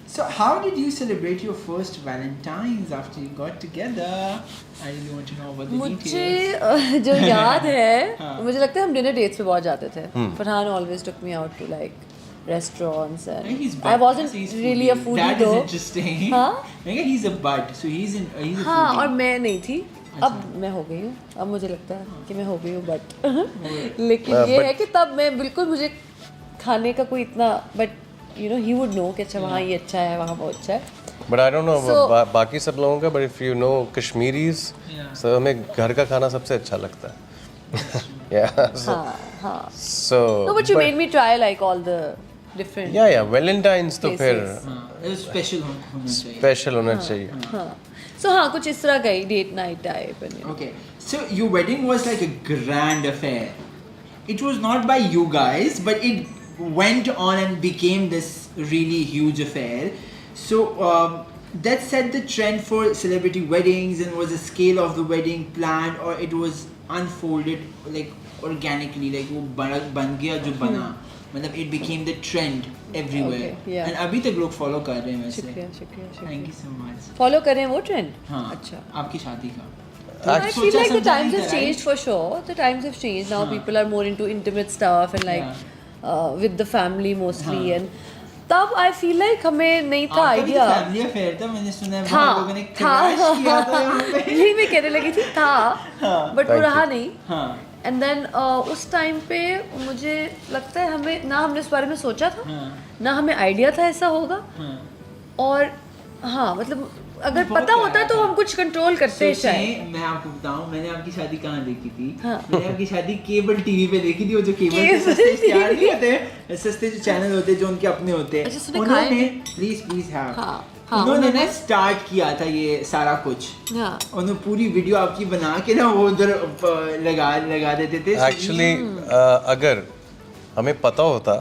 So how did you celebrate your first Valentine's after you got together? I really want to know about the मुझे details. जो याद है हाँ. मुझे लगता है हम डिनर डेट्स पे बहुत जाते थे. Farhan always took me out to like restaurants and He's I wasn't he's really a foodie That though. is interesting. हाँ? He's a bud, so he's a हाँ foodie. और मैं नहीं थी. अब मैं हो गई हूँ. अब मुझे लगता है कि मैं हो गई हूँ बट लेकिन ये है कि तब मैं बिल्कुल मुझे खाने का कोई इतना but you know he would know कि अच्छा वहाँ ये अच्छा है वहाँ वो अच्छा है. But I don't know So- बाकी सब लोगों का, but if you know Kashmiris, Yeah. so हमें घर का खाना सबसे अच्छा लगता है. Yeah. So, हाँ हाँ. so No but you made me try like all the different. yeah, Valentine's तो फिर Places. हाँ, special होना चाहिए. स्पेशल होना चाहिए. हाँ. So हाँ कुछ इस तरह का ही date night type and you know. Okay, so your wedding was like a grand affair. It was not by you guys, but it went on and became this really huge affair. So that set the trend for celebrity weddings, and was the scale of the wedding planned, or it was unfolded like organically, like वो बन गया जो बना. मतलब it became the trend everywhere. Okay, yeah. And अभी तक लोग follow कर रहे हैं वैसे. शुक्रिया शुक्रिया Thank शुक्रिया. you so much. Follow कर रहे हैं वो trend? हाँ. अच्छा. आपकी शादी का. I feel like the times have right? changed for sure. The times have changed. Now हाँ. people are more into intimate stuff and like with the family mostly हाँ. and तब I feel like हमें नहीं था idea. Family affair था, मैंने सुना है था बहुत लोगों ने क्रैश किया था यहाँ पे. यही मैं कहने लगी थी था बट वो Thank रहा you. नहीं. हाँ. एंड देन उस टाइम पे मुझे लगता है हमें ना हमने इस बारे में सोचा था हाँ. ना हमें आइडिया था ऐसा होगा. हाँ. और हाँ मतलब अगर बहुत पता होता प्यारा तो था. हम कुछ कंट्रोल करते सोचिए, शायद. मैं आपको बताऊं, मैंने आपकी शादी कहाँ देखी थी. हाँ. मैंने आपकी शादी केबल टीवी पे देखी थी. वो जो केबल के केबल सस्ते TV. इश्तेहार नहीं होते, सस्ते जो चैनल होते हैं जो उनके अपने होते हैं. अच्छा, सुने खाए उन्होंने हैं? प्लीज हाँ. हाँ, उन्होंने ना उन्होंने- स्टार्ट किया था ये सारा कुछ. हाँ. उन्होंने पूरी वीडियो आपकी बना के ना वो उधर लगा देते थे. एक्चुअली अगर हमें पता होता,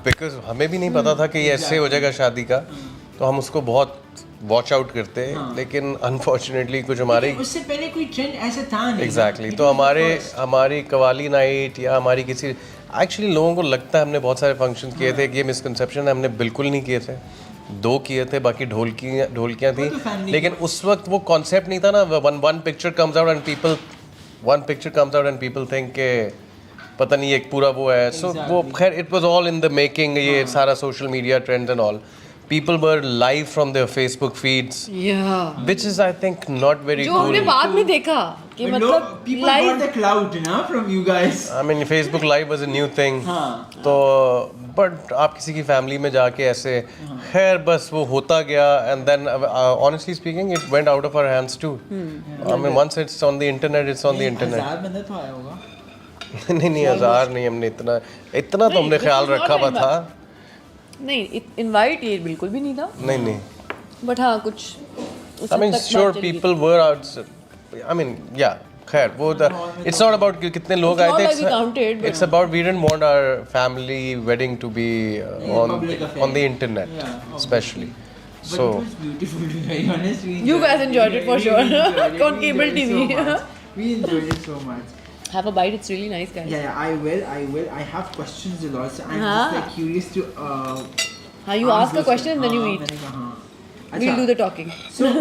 बिकॉज हमें भी नहीं पता था कि ये ऐसे हो जाएगा शादी का, तो हम उसको बहुत वॉच आउट करते, लेकिन अनफॉर्चुनेटली कुछ हमारे उससे पहले कोई ट्रेंड ऐसा था नहीं. एग्जैक्टली It तो was the first. हमारी कवाली नाइट या हमारी किसी एक्चुअली लोगों को लगता है हमने बहुत सारे फंक्शन किए थे कि ये मिसकंसेप्शन है, हमने बिल्कुल नहीं किए थे. 2 किए थे, बाकी ढोलकियाँ थी, वो तो family लेकिन उस वक्त वो कॉन्सेप्ट नहीं था ना. One picture comes out and people think के पता नहीं एक पूरा वो है. सो वो खैर it was all in the making. ये सारा social media trends and all, people were live from their Facebook feeds, Yeah. which is I think not very जो हमने cool. बाद में देखा कि But मतलब people got live the clout ना from you guys. I mean Facebook Live was a new thing. हाँ. तो but आप किसी की फैमिली में जाके ऐसे, खैर बस वो होता गया. And then honestly speaking it went out of our hands too. I mean once it's on the internet, it's on the internet. 1000 बंदा तो आया होगा. नहीं 1000 नहीं, हमने इतना तो हमने ख्याल रखा हुआ था. नहीं इनवाइट ये बिल्कुल भी नहीं था नहीं बट हाँ कुछ उस I mean हद तक sure बात चली गई. people were out. I mean yeah, खैर वो it's not about कितने लोग आए not थे. like we counted, but- It's about we didn't want our family wedding to be public affair. on the internet, Yeah, obviously. especially. But So it was beautiful, to be very honest. We You guys enjoyed it for we sure. enjoyed it. On We cable enjoyed it TV. so much. We enjoyed it so much. Have a bite, it's really nice guys. Yeah, I will. I have questions a lot, so I'm हाँ. just like curious to. हाँ you ask a question and then you eat. मैंने कहा हाँ. We'll do the talking. So,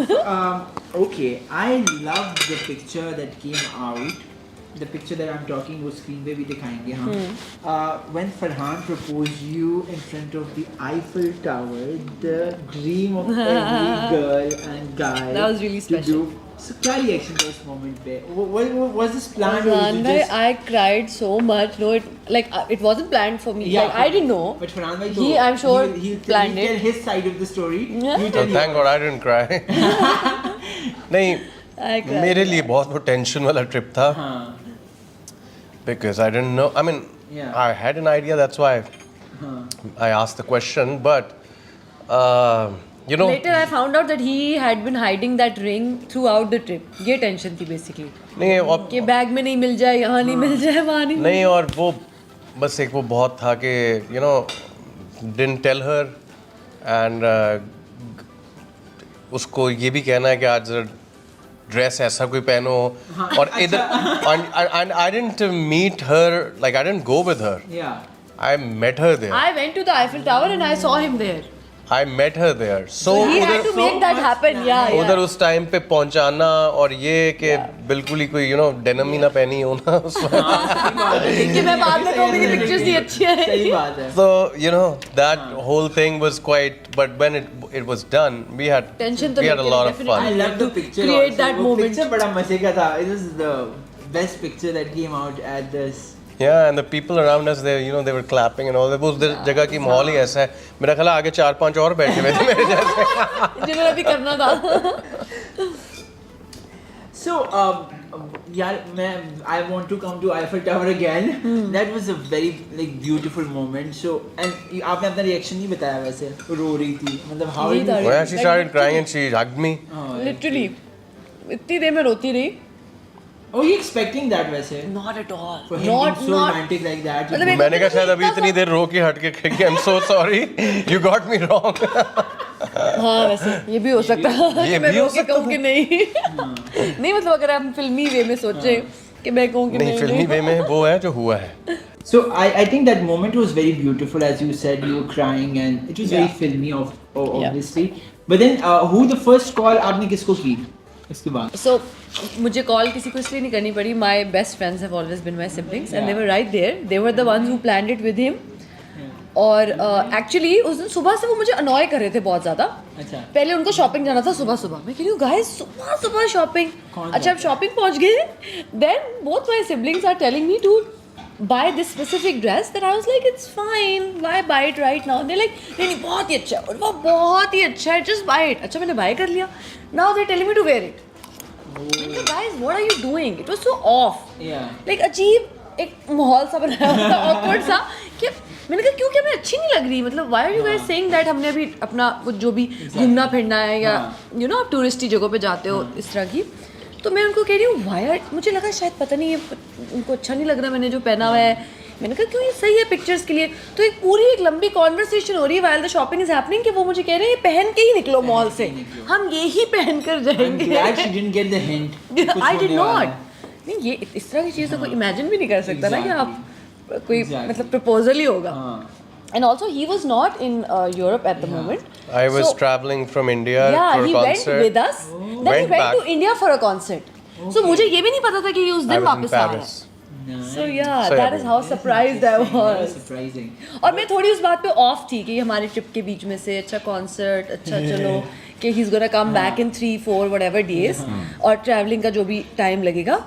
okay, I love the picture that came out. The picture that I'm talking वो screen पे भी दिखाएंगे हम. When Farhan proposed you in front of the Eiffel Tower, the dream of every girl and guy. That was really to special. do. So क्या reaction था उस moment पे? What was this planned? or was Farhan it bhai, just- I cried so much. No, it wasn't planned for me. Yeah, Like I didn't know. But Farhan bhai He, तो I'm sure, he'll planned tell it. his side of the story. Yeah. You oh, tell thank God I didn't cry. नहीं I cried. मेरे लिए बहुत वो tension वाला trip था, हाँ. because I didn't know. I mean Yeah. I had an idea, that's why हाँ. I asked the question, but you know Later I found out that he had been hiding that ring throughout the trip. ये tension थी basically. नहीं अब कि bag में नहीं मिल जाए, यहाँ नहीं मिल जाए, वहाँ नहीं. नहीं और वो बस एक वो बहुत था कि you know didn't tell her and उसको ये भी कहना है कि आज ड्रेस ऐसा कोई पहनो और इधर and I didn't meet her, like I didn't go with her. Yeah. I met her there. I went to the Eiffel Tower and I saw him there. I met her there. So he had उधर to make that happen. Yeah, yeah. उधर उस time पे पहुंचाना और ये कि बिल्कुल ही कोई डेनिम ही ना पहनी हो ना उस कि मैं बाद में कहूँगी कि पिक्चर्स नहीं अच्छी है. सही बात है. So that whole thing was quite, but when it was done, we had Tension तो a लेकिन lot of definitely. fun. I love the picture. Create also. that वो moment. picture बड़ा मजे का था. It was the best picture that came out at this. Yeah, and the people around us, they were clapping and all. वो उस जगह की माहौल ही ऐसा है. मेरा ख्याल है आगे 4-5 और बैठे हुए थे मेरे जैसे. जिन्होंने अभी करना था. So, यार I want to come to Eiffel Tower again. That was a very beautiful moment. So, and आपने अपना reaction नहीं बताया वैसे. रो रही थी. मतलब how यही did था. you? Well, she started crying and she hugged me. Literally. इतनी देर में रोती रही. Oh, you expecting that वैसे? Not at all. For him being so romantic like that. मतलब एक मैंने कहा शायद अभी इतनी देर रो के हट के कहेगी I'm so sorry, you got me wrong. हाँ वैसे ये भी हो सकता है. ये मैं भी हो रो के सकता कहूँ कि नहीं. नहीं मतलब अगर हम फिल्मी वे में सोचे कि मैं कहूँ कि नहीं, फिल्मी वे में वो है जो हुआ है. So I think that moment was very beautiful, as you said. You were crying and it was very filmy, obviously. But then, who the first call आपने किसको की? इसके बाद. So मुझे कॉल किसी को इसलिए नहीं करनी पड़ी. My best friends have always been my siblings and they were right there. They were the ones who planned it with him. और एक्चुअली उस दिन सुबह से वो मुझे अनॉय कर रहे थे बहुत ज़्यादा. अच्छा. पहले उनको शॉपिंग जाना था सुबह सुबह. मैं कह रही हूँ गाइस सुबह शॉपिंग. अच्छा अब शॉपिंग पहुँच गए. Then both my siblings are telling me to buy this specific dress that I was like it's fine, why buy it right now? They're like नहीं बहुत ही अच्छा है और वो बहुत ही अच्छा है, just buy it. अच्छा मैंने buy कर लिया. Now they're telling me to wear it. Guys, what are you doing? It was so off. Yeah. Like अजीब एक माहौल सा बनाया हुआ था, awkward सा कि मैंने कहा क्यों, क्या मैं अच्छी नहीं लग रही? मतलब why are you guys saying that? हमने अभी अपना कुछ जो भी घूमना फिरना है या आप टूरिस्टी जगहों पे जाते हो इस तरह की. तो मैं उनको कह रही हूँ वायर, मुझे लगा शायद पता नहीं ये उनको अच्छा नहीं लग रहा मैंने जो पहना हुआ है. मैंने कहा क्यों, ये सही है पिक्चर्स के लिए. तो एक लंबी कॉन्वर्सेशन हो रही है while the shopping is happening कि वो मुझे कह रहे हैं ये पहन के ही निकलो मॉल से, हम ये ही पहन कर जाएंगे. I'm glad she didn't get the hint. I did not. नहीं ये इस तरह की चीज़ तो कोई इमेजिन भी नहीं कर सकता ना कि आप कोई मतलब प्रपोजल ही होगा. And also he was not in Europe at the moment. I was So- traveling from India Yeah, for a he concert. went with us. Then he Went went back. to India for a concert. So मुझे ये भी नहीं पता था कि ये उस I दिन was in वापस आ रहा है. Paris. So yeah, So that is how surprised I was. Surprising. और मैं थोड़ी उस बात पे ऑफ थी कि हमारे ट्रिप के बीच में से अच्छा कॉन्सर्ट, अच्छा चलो कि he's gonna come back in 3-4 whatever days और ट्रैवलिंग का जो भी टाइम लगेगा.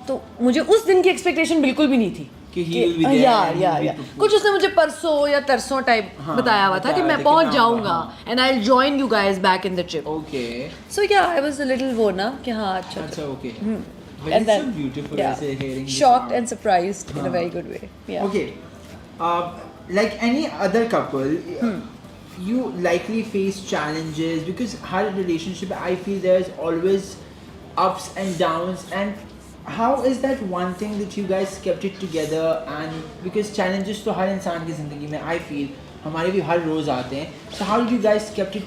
तो मुझे उस दिन की एक्सपेक्टेशन बिल्कुल भी नहीं थी कि he will be there and he will be performing. कुछ उसने मुझे परसों या तरसों टाइप बताया हुआ था कि मैं पहुंच जाऊंगा and I'll join you guys back in the trip. Okay. So yeah, I was a little वो ना कि हाँ अच्छा. अच्छा, okay. But And it's so then beautiful yeah, hearing this shocked out. and surprised in a very good way. Yeah. Okay. Like any other couple, you likely face challenges because her relationship, I feel there's always ups and downs. And how is that one thing that you guys kept it together? And because challenges तो हर इंसान की ज़िंदगी में I feel हमारे भी हर रोज़ आते हैं. So how did you guys kept it together?